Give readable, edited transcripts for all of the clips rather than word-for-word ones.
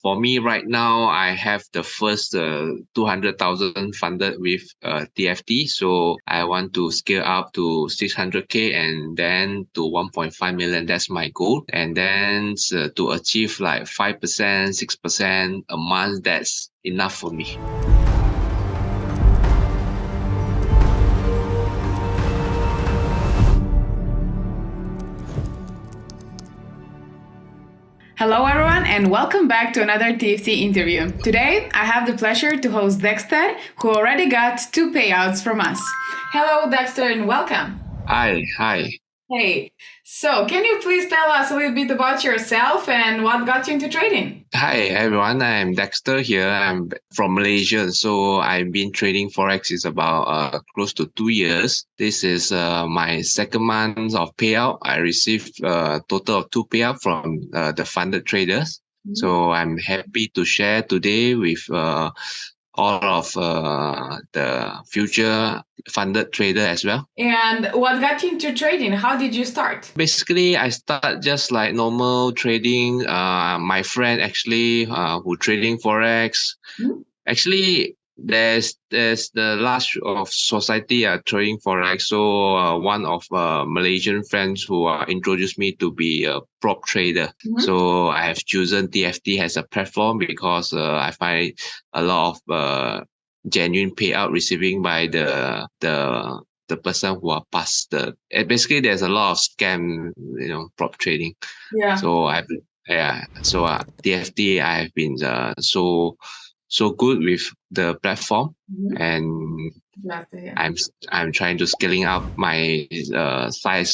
for me right now, I have the first 200,000 funded with TFT. So I want to scale up to 600K and then to 1.5 million. That's my goal. And then to achieve like 5%, 6% a month, that's enough for me. Hello everyone and welcome back to another TFT interview. Today I have the pleasure to host Dexter, who already got 2 payouts from us. Hello Dexter and welcome. Hi. Hey, so can you please tell us a little bit about yourself and what got you into trading? Hi everyone, I'm Dexter here. I'm from Malaysia. So I've been trading Forex is about close to 2 years. This is my second month of payout. I received a total of 2 payout from the funded traders. Mm-hmm. So I'm happy to share today with all of the future funded trader as well. And what got you into trading? How did you start? Basically, I start just like normal trading. My friend actually who trading Forex. Mm-hmm. Actually, there's the large of society trading Forex. So one of Malaysian friends who introduced me to be a prop trader. Mm-hmm. So I have chosen TFT as a platform because I find a lot of genuine payout receiving by the person who are past the. Basically, there's a lot of scam, prop trading. Yeah. So TFT I have been so good with the platform. Mm-hmm. And I'm trying to scaling up my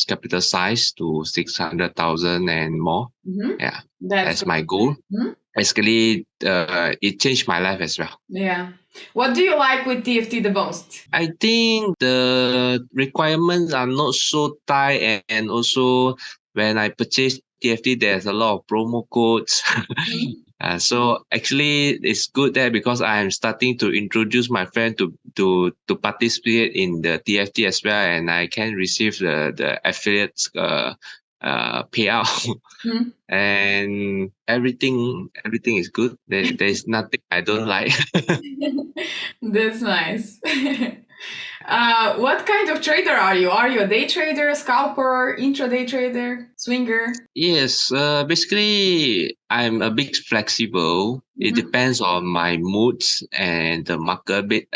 capital size to 600,000 and more. Mm-hmm. Yeah, that's my goal. Mm-hmm. Basically, it changed my life as well. Yeah. What do you like with TFT the most? I think the requirements are not so tight, and also when I purchase TFT, there's a lot of promo codes. Mm-hmm. So actually, it's good there because I am starting to introduce my friend to participate in the TFT as well, and I can receive the affiliates payout. Mm-hmm. And everything is good. There's nothing I don't like. That's nice. What kind of trader are you? Are you a day trader, scalper, intraday trader, swinger? Yes, basically I'm a bit flexible. Mm-hmm. It depends on my moods and the market.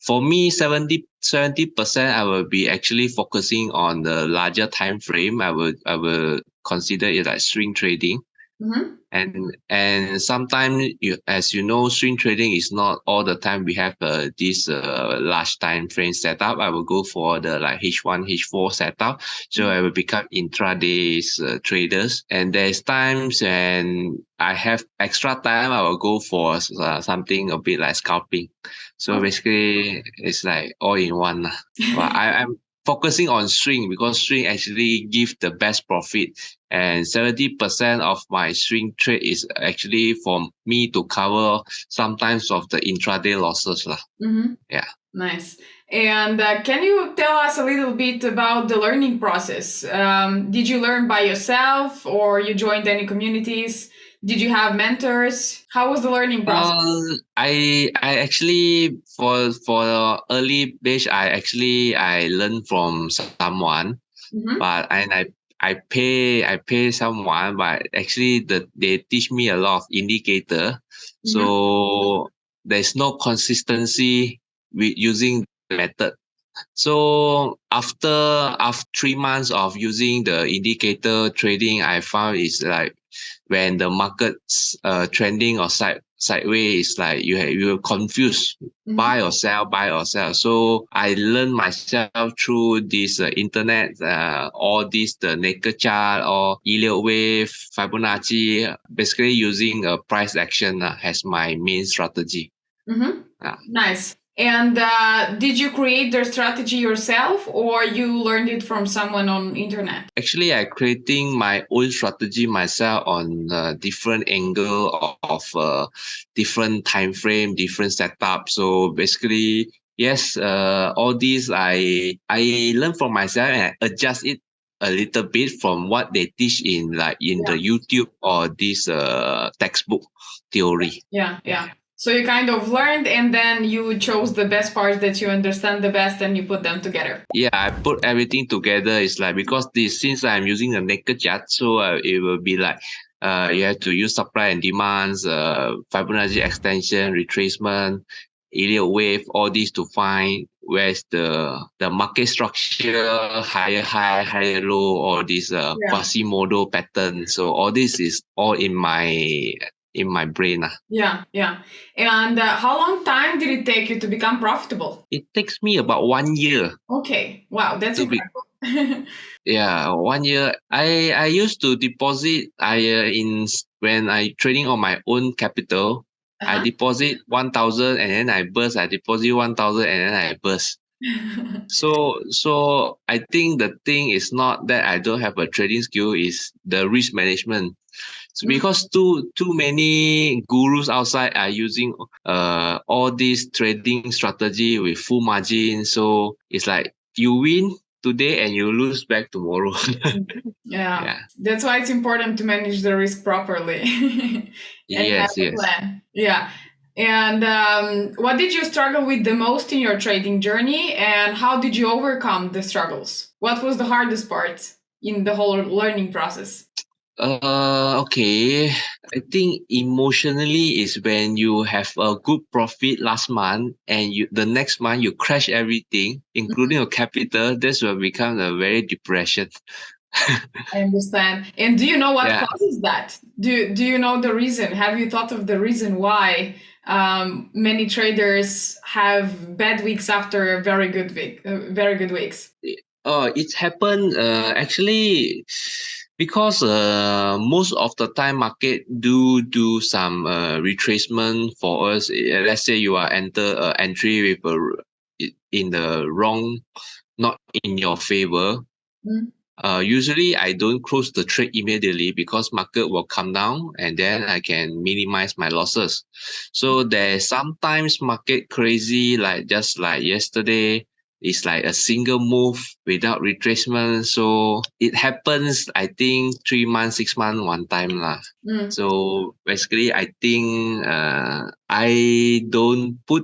For me, 70% I will be actually focusing on the larger time frame. I will consider it like swing trading. Mm-hmm. And sometimes, as you know, swing trading is not all the time we have this large time frame setup. I will go for the like H1, H4 setup. So I will become intraday traders. And there's times when I have extra time, I will go for something a bit like scalping. So basically, it's like all in one. But I'm focusing on swing because swing actually give the best profit. And 70% of my swing trade is actually for me to cover sometimes of the intraday losses. Mm-hmm. Yeah. Nice. And can you tell us a little bit about the learning process? Did you learn by yourself or you joined any communities? Did you have mentors? How was the learning process? I actually for the early stage I learned from someone, mm-hmm. But I pay someone, but actually they teach me a lot of indicator. Mm-hmm. So there's no consistency with using the method. So after 3 months of using the indicator trading, I found it's like when the market's trending or sideways, like you are confused, mm-hmm. buy or sell. So I learned myself through this internet, all this the naked chart or Elliott wave, Fibonacci, basically using a price action as my main strategy. Mm-hmm. Nice. And did you create the strategy yourself or you learned it from someone on internet? Actually, I creating my own strategy myself on different angle of different time frame, different setup. So basically, yes, all these I learn from myself and adjust it a little bit from what they teach in the YouTube or this textbook theory. Yeah. So you kind of learned, and then you chose the best parts that you understand the best, and you put them together. Yeah, I put everything together. It's like, because since I'm using a naked chart, so it will be like you have to use supply and demands, Fibonacci extension, retracement, Elliott wave, all these to find where's the market structure, higher high, higher low, or this Quasimodo pattern. So all this is all in my brain. Yeah. And how long time did it take you to become profitable? It takes me about 1 year. Okay. Wow, that's incredible. Yeah, 1 year. I used to deposit when I trading on my own capital. I deposit 1,000 and then I burst. I deposit 1,000 and then I burst. So I think the thing is not that I don't have a trading skill, is the risk management. So because too many gurus outside are using all this trading strategy with full margin. So it's like you win today and you lose back tomorrow. Yeah. That's why it's important to manage the risk properly. And have a plan. Yeah. And what did you struggle with the most in your trading journey, and how did you overcome the struggles? What was the hardest part in the whole learning process? Okay. I think emotionally is when you have a good profit last month and the next month you crash everything, including your capital. This will become a very depression. I understand. And do you know what causes that? Do you know the reason? Have you thought of the reason why many traders have bad weeks after very good weeks? It happened actually because most of the time market do some retracement for us. Let's say you are entry with in the wrong, not in your favor. Usually I don't close the trade immediately because market will come down and then I can minimize my losses. So there's sometimes market crazy, just like yesterday. It's like a single move without retracement. So it happens, I think, 3 months, 6 months, one time lah. So basically, I think I don't put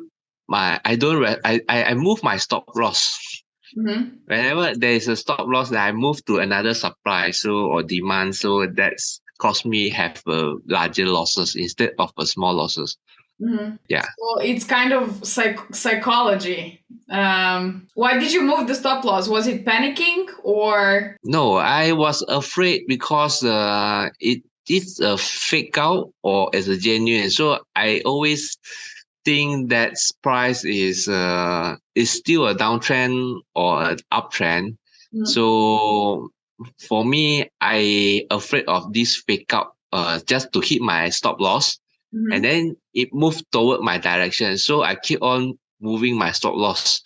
I move my stop loss. Whenever there is a stop loss, I move to another supply or demand. So that's cost me have larger losses instead of small losses. Yeah. So it's kind of psychology. Why did you move the stop loss? Was it panicking or? No, I was afraid because it's a fake out or it's a genuine. So I always think that price is still a downtrend or an uptrend. So for me, I afraid of this fake out just to hit my stop loss. And then it moved toward my direction. So I keep on moving my stop loss.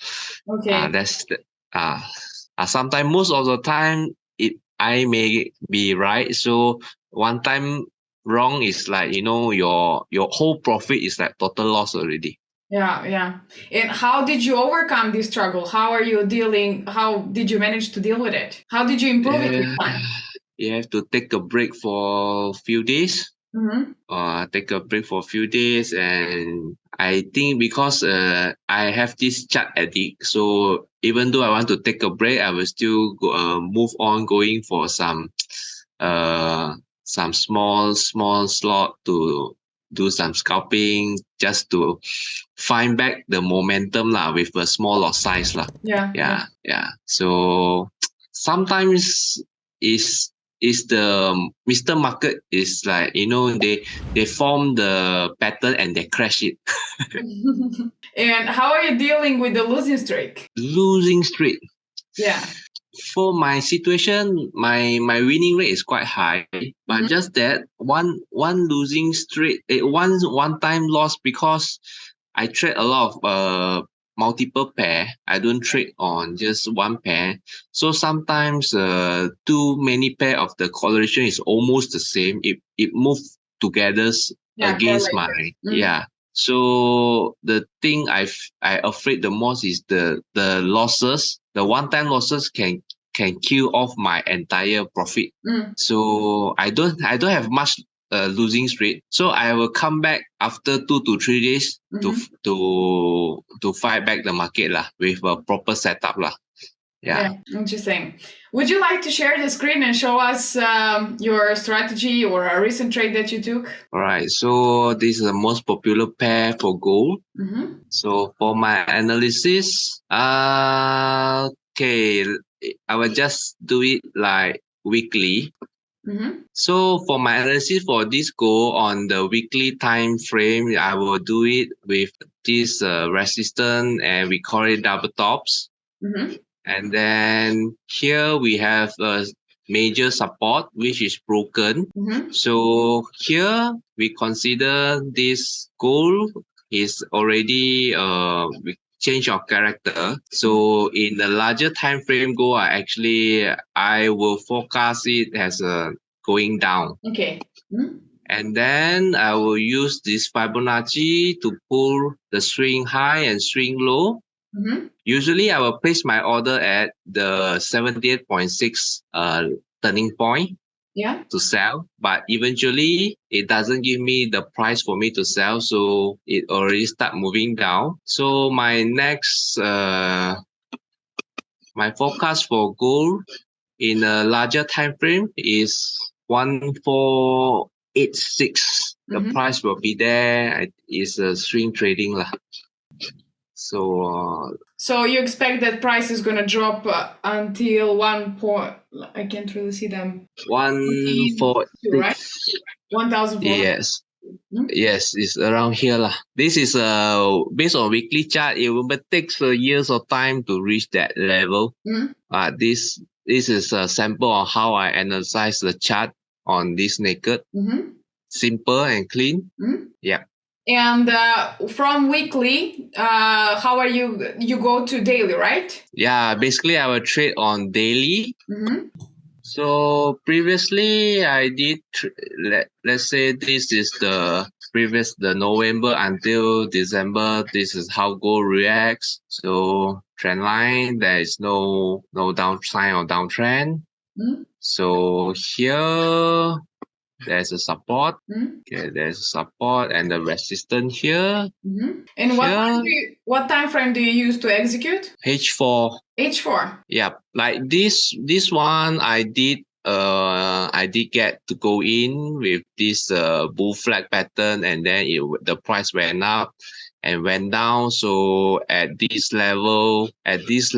Okay. That's sometimes, most of the time, I may be right. So one time wrong is like, your whole profit is like total loss already. Yeah. And how did you overcome this struggle? How did you manage to deal with it? How did you improve it with time? You have to take a break for a few days. Take a break for a few days, and I think because I have this chart addict, so even though I want to take a break, I will still move on, going for some small slot to do some scalping, just to find back the momentum with a small lot size Yeah. So sometimes is the Mr. Market is like, they form the pattern and they crash it. And how are you dealing with the losing streak? Losing streak. Yeah. For my situation, my winning rate is quite high, but just that one losing streak, one time loss, because I trade a lot of multiple pair. I don't trade on just one pair. So sometimes too many pair of the correlation is almost the same. It moves together against my So the thing I afraid the most is the losses. The one time losses can can kill off my entire profit. Mm. So I don't have much losing rate. So I will come back after 2 to 3 days to fight back the market lah with a proper setup lah. Yeah. Interesting. Would you like to share the screen and show us your strategy or a recent trade that you took? All right. So this is the most popular pair for gold. So for my analysis, okay, I will just do it like weekly. So for my analysis for this gold on the weekly time frame, I will do it with this resistance, and we call it double tops. And then here we have a major support, which is broken. So here we consider this gold is already change of character. So in the larger time frame goal, I will forecast it as going down. Okay. And then I will use this Fibonacci to pull the swing high and swing low. Usually I will place my order at the 78.6 turning point to sell, but eventually it doesn't give me the price for me to sell, so it already start moving down. So my next my forecast for gold in a larger time frame is 1486. The price will be there. It's a swing trading lah. So you expect that price is going to drop until 1 point, I can't really see them. 146, right? 1,004. Yes. Yes, it's around here lah. This is based on weekly chart. It will take years of time to reach that level. This is a sample of how I analyze the chart on this naked. Simple and clean. Yeah. And from weekly, how are you go to daily, right? Yeah, basically I will trade on daily. So previously I did, let's say this is the November until December. This is how gold reacts. So trend line, there is no downside or downtrend. So here there's a support. Okay, there's a support and the resistance here. And what time frame do you use to execute? H4. H4. Yeah, like this one I did get to go in with this bull flag pattern, and then the price went up and went down. So at this level there's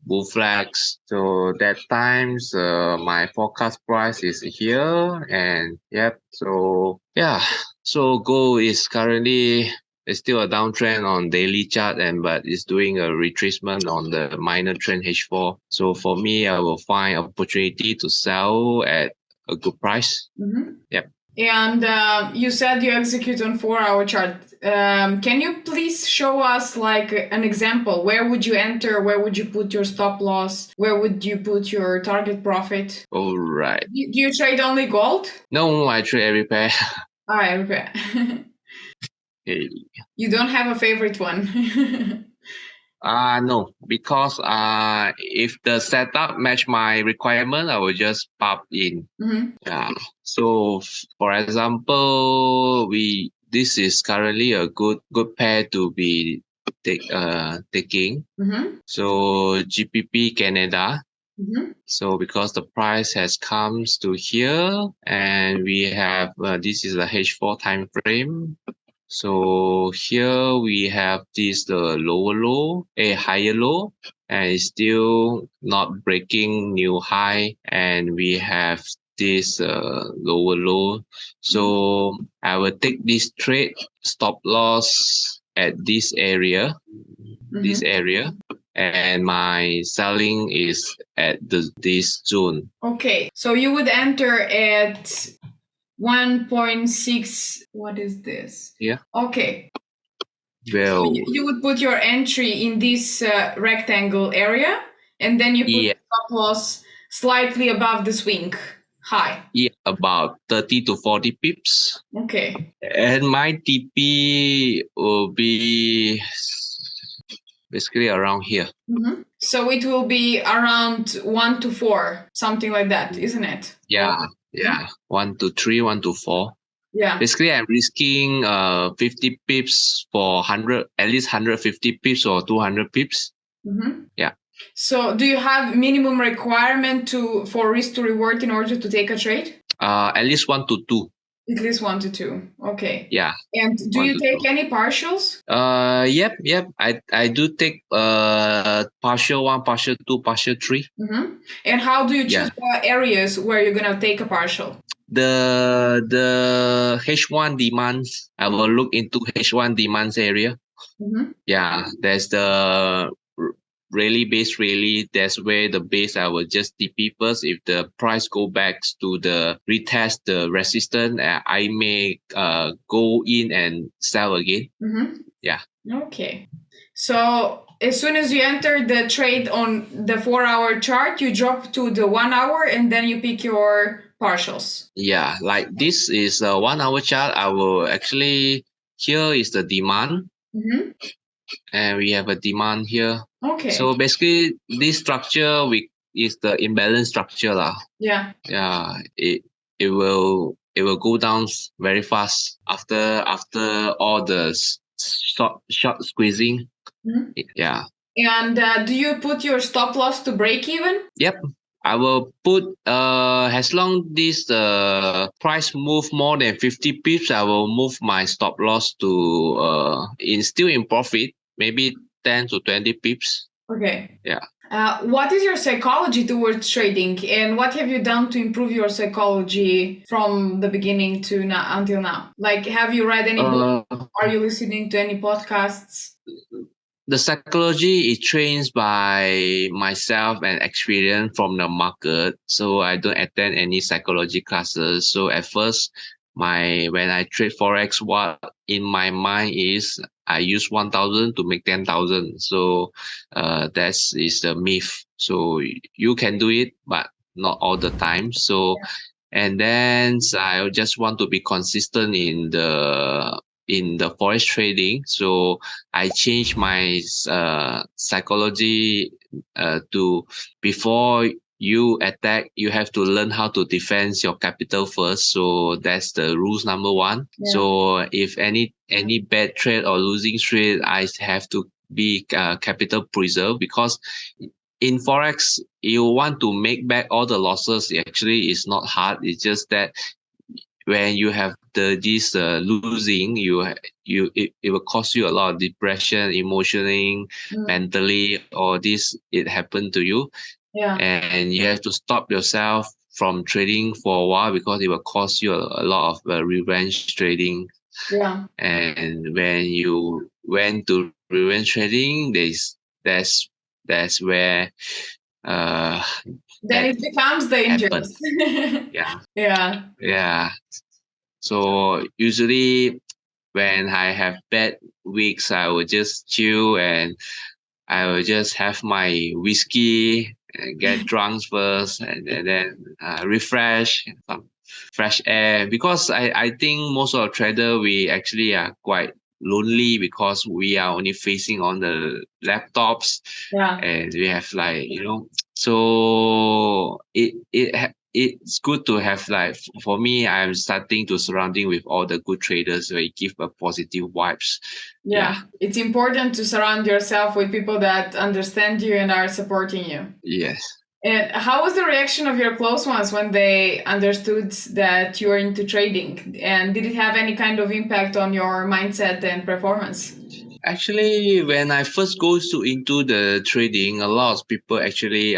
bull flags. So that times my forecast price is here, and so gold is currently still a downtrend on daily chart, but it's doing a retracement on the minor trend H4. So for me, I will find opportunity to sell at a good price. And you said you execute on 4-hour chart. Can you please show us like an example? Where would you enter? Where would you put your stop loss? Where would you put your target profit? All right. Do you trade only gold? No, I trade every pair. Every pair. You don't have a favorite one? No, because if the setup match my requirement, I will just pop in. Yeah. So for example, this is currently a good pair to be taking. So GPP Canada. So because the price has comes to here, and we have this is a H4 time frame. So here we have this lower low, a higher low, and it's still not breaking new high, and we have this lower low. So I will take this trade, stop loss at this area, and my selling is at this zone. Okay, so you would enter at 1.6. What is this? Yeah. Okay. Well, so you would put your entry in this rectangle area, and then you put stop loss slightly above the swing high. Yeah, about 30 to 40 pips. Okay. And my TP will be basically around here. So it will be around 1 to 4, something like that, isn't it? Yeah, yeah. 1 to 3, 1 to 4. Yeah. Basically, I'm risking 50 pips for 100, at least 150 pips or 200 pips. Yeah. So do you have minimum requirement for risk to reward in order to take a trade? At least 1 to 2. At least 1 to 2. Okay. Yeah. And do you take any partials? Yep. I do take partial 1, partial 2, partial 3. And how do you choose areas where you're gonna take a partial? The H1 demands. I will look into H1 demands area. Yeah, there's the rally base rally. That's where the base I will just TP first. If the price go back to the retest the resistance, I may go in and sell again. Yeah. Okay. So as soon as you enter the trade on the 4-hour chart, you drop to the 1 hour and then you pick your partials. Yeah, like this is a 1 hour chart. I will actually, here is the demand. And we have a demand here. Okay. So basically this structure is the imbalance structure lah. Yeah. Yeah. It will go down very fast after all the short squeezing. Yeah. And do you put your stop loss to break even? Yep. I will put as long this price move more than 50 pips, I will move my stop loss to still in profit, maybe 10 to 20 pips. Okay. Yeah. What is your psychology towards trading, and what have you done to improve your psychology from the beginning to now until now? Like, have you read any book? Are you listening to any podcasts? The psychology is trained by myself and experience from the market. So I don't attend any psychology classes. So at first, when I trade Forex, what in my mind is I use 1,000 to make 10,000. So that is the myth. So you can do it, but not all the time. So and then I just want to be consistent in the forex trading. So I changed my psychology to before you attack, you have to learn how to defend your capital first. So that's the rules number 1. Yeah. So if any bad trade or losing trade, I have to be capital preserve, because in Forex, you want to make back all the losses. Actually, it's not hard. It's just that when you have this losing, it will cause you a lot of depression, emotionally, mentally, all this, it happened to you. Yeah. And you have to stop yourself from trading for a while, because it will cost you a lot of revenge trading. Yeah. And when you went to revenge trading, that's where then it becomes dangerous. Yeah. So usually when I have bad weeks, I will just chill and I will just have my whiskey and get drunk first, and then refresh, some fresh air, because I think most of the trader, we actually are quite lonely, because we are only facing on the laptops. Yeah. And we have so it's good to have, for me, I'm starting to surrounding with all the good traders where you give a positive vibes. Yeah. It's important to surround yourself with people that understand you and are supporting you. Yes. And how was the reaction of your close ones when they understood that you are into trading? And did it have any kind of impact on your mindset and performance? Actually, when I first go into the trading, a lot of people actually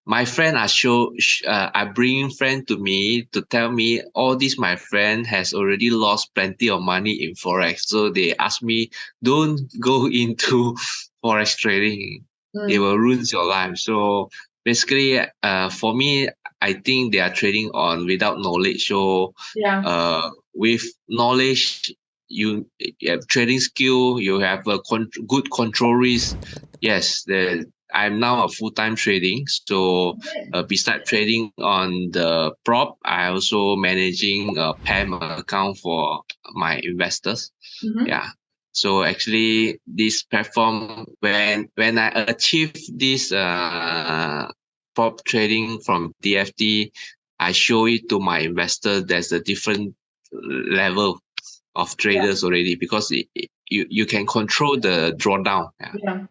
my friend are bringing friend to me to tell me, all this my friend has already lost plenty of money in Forex. So they ask me, don't go into Forex trading. It will ruin your life. So basically, for me, I think they are trading on without knowledge. So with knowledge, you have trading skill, you have a good control risk. Yes, I'm now a full-time trading. So besides trading on the prop, I also managing a PAM account for my investors. Yeah. So actually, this platform, when I achieve this prop trading from TFT, I show it to my investor. There's a different level of traders already, because you can control the drawdown.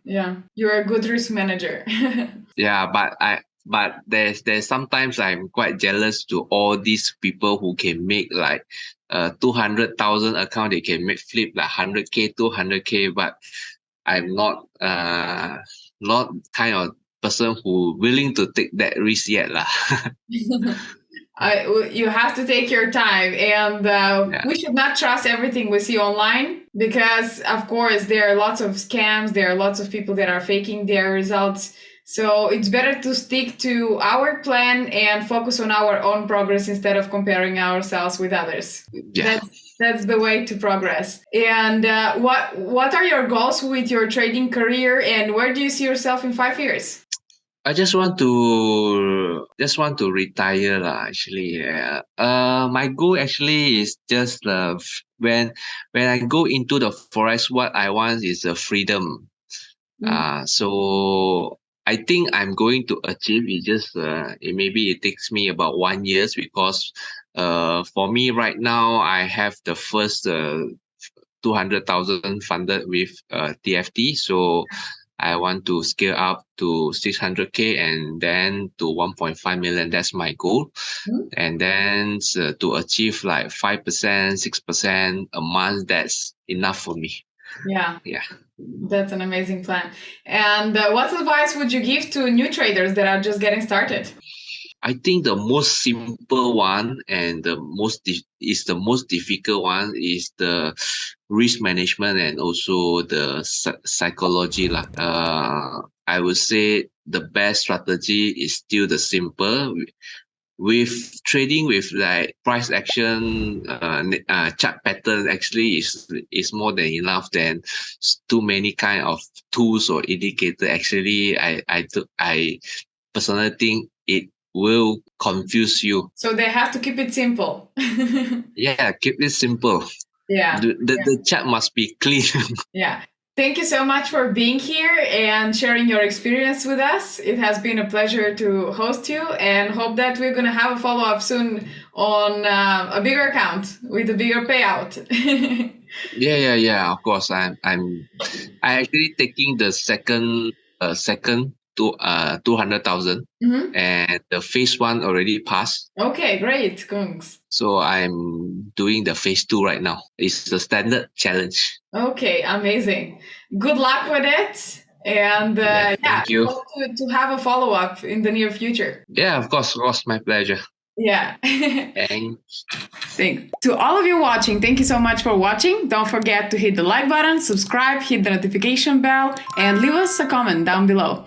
Yeah. You're a good risk manager. Yeah, but there's sometimes I'm quite jealous to all these people who can make like 200,000 account. They can make flip like 100K, 200K, but I'm not kind of person who willing to take that risk yet lah. You have to take your time, and we should not trust everything we see online, because of course there are lots of scams, there are lots of people that are faking their results. So it's better to stick to our plan and focus on our own progress instead of comparing ourselves with others. Yeah. That's the way to progress. And what are your goals with your trading career, and where do you see yourself in 5 years? I just want to retire lah. Actually, my goal actually is just when I go into the forex, what I want is a freedom. So I think I'm going to achieve it. Just maybe it takes me about 1 year, because for me right now I have the first 200,000 funded with TFT. So I want to scale up to 600K and then to 1.5 million. That's my goal. And then to achieve like 5%, 6% a month, that's enough for me. Yeah. That's an amazing plan. And what advice would you give to new traders that are just getting started? I think the most simple one and the most difficult one is the risk management and also the psychology lah. I would say the best strategy is still the simple. With trading with like price action, chart pattern actually is more than enough than too many kind of tools or indicator. Actually, I personally think it will confuse you. So they have to keep it simple. Yeah, keep it simple. Yeah. The chat must be clean. Yeah. Thank you so much for being here and sharing your experience with us. It has been a pleasure to host you, and hope that we're going to have a follow-up soon on a bigger account with a bigger payout. Yeah. Of course, I actually taking the second to 200,000, and the phase 1 already passed. Okay, great. Thanks. So I'm doing the phase 2 right now. It's the standard challenge. Okay, amazing. Good luck with it. And thank you. Hope to have a follow-up in the near future. Yeah, of course, my pleasure. Yeah. Thanks. To all of you watching, thank you so much for watching. Don't forget to hit the like button, subscribe, hit the notification bell, and leave us a comment down below.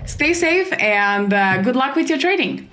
Stay safe and good luck with your trading.